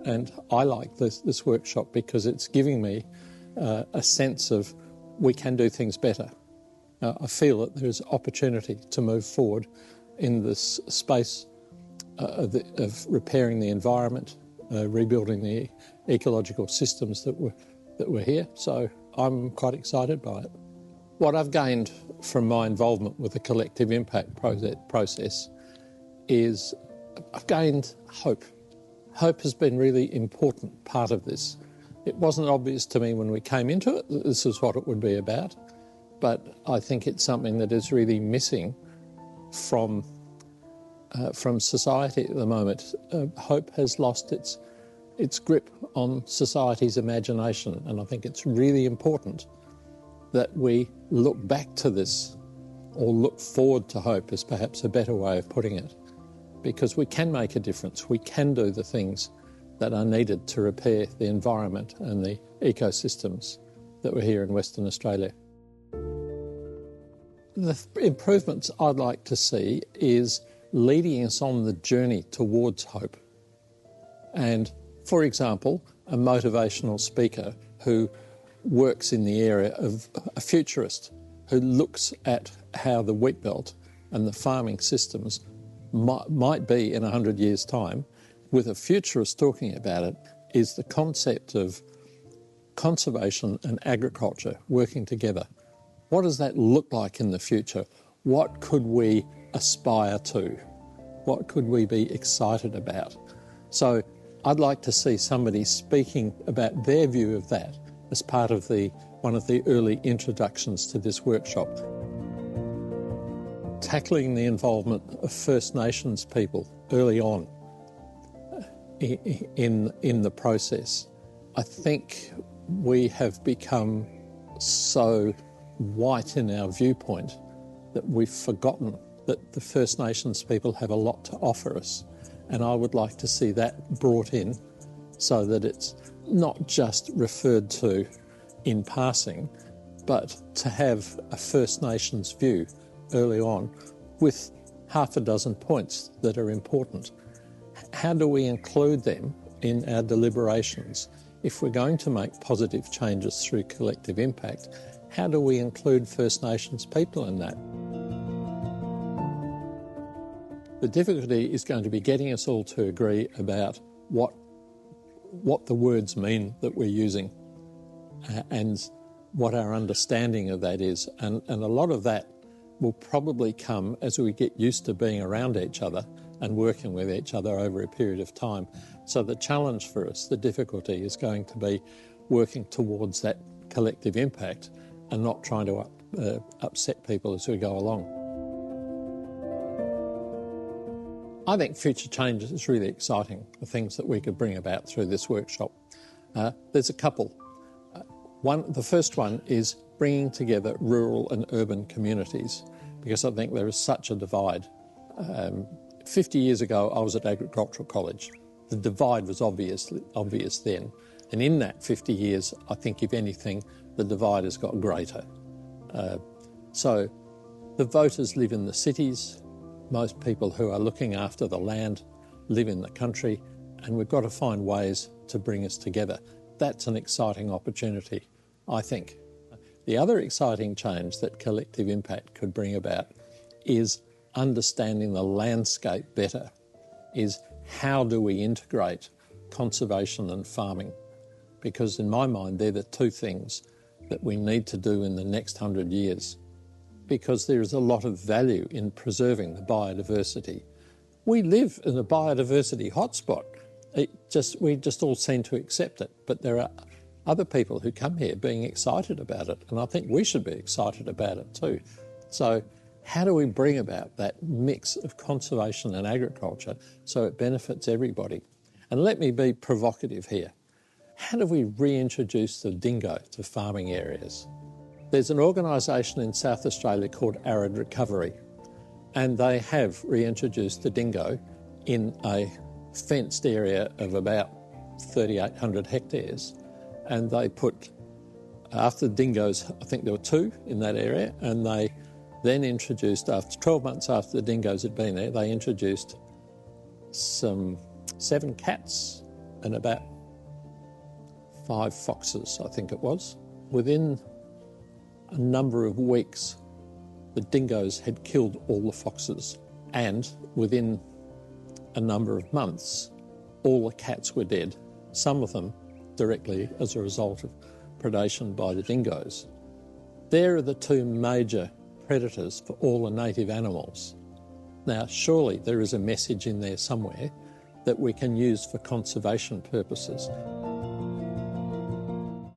And I like this workshop because it's giving me a sense of we can do things better. I feel that there's opportunity to move forward in this space of repairing the environment, rebuilding the ecological systems that were here. So I'm quite excited by it. What I've gained from my involvement with the collective impact process is I've gained hope. Hope has been a really important part of this. It wasn't obvious to me when we came into it that this is what it would be about, but I think it's something that is really missing from society at the moment. Hope has lost its grip on society's imagination, and I think it's really important that we look back to this, or look forward to hope is perhaps a better way of putting it, because we can make a difference. We can do the things that are needed to repair the environment and the ecosystems that were here in Western Australia. The improvements I'd like to see is leading us on the journey towards hope. And, for example, a motivational speaker who works in the area of a futurist, who looks at how the wheat belt and the farming systems might be in 100 years' time, with a futurist talking about it, is the concept of conservation and agriculture working together. What does that look like in the future? What could we aspire to? What could we be excited about? So I'd like to see somebody speaking about their view of that as part of one of the early introductions to this workshop. Tackling the involvement of First Nations people early on in the process. I think we have become so white in our viewpoint that we've forgotten that the First Nations people have a lot to offer us. And I would like to see that brought in so that it's not just referred to in passing, but to have a First Nations view early on with half a dozen points that are important. How do we include them in our deliberations? If we're going to make positive changes through collective impact, how do we include First Nations people in that? The difficulty is going to be getting us all to agree about what the words mean that we're using and what our understanding of that is. And a lot of that will probably come as we get used to being around each other and working with each other over a period of time. So the challenge for us, the difficulty, is going to be working towards that collective impact and not trying to upset people as we go along. I think future change is really exciting, the things that we could bring about through this workshop. There's a couple. The first one is bringing together rural and urban communities, because I think there is such a divide. 50 years ago, I was at Agricultural College. The divide was obvious then. And in that 50 years, I think, if anything, the divide has got greater. So the voters live in the cities. Most people who are looking after the land live in the country, and we've got to find ways to bring us together. That's an exciting opportunity, I think. The other exciting change that collective impact could bring about is understanding the landscape better, is how do we integrate conservation and farming? Because in my mind, they're the two things that we need to do in the next 100 years, because there is a lot of value in preserving the biodiversity. We live in a biodiversity hotspot. We just all seem to accept it, but there are other people who come here being excited about it, and I think we should be excited about it too. So how do we bring about that mix of conservation and agriculture so it benefits everybody? And let me be provocative here. How do we reintroduce the dingo to farming areas? There's an organisation in South Australia called Arid Recovery, and they have reintroduced the dingo in a fenced area of about 3,800 hectares. And they put, after the dingoes, I think there were 2 in that area, and they then introduced, after 12 months after the dingoes had been there, they introduced 7 cats and about 5 foxes, I think it was. Within a number of weeks, the dingoes had killed all the foxes, and within a number of months, all the cats were dead, some of them directly as a result of predation by the dingoes. There are the 2 major predators for all the native animals. Now, surely there is a message in there somewhere that we can use for conservation purposes.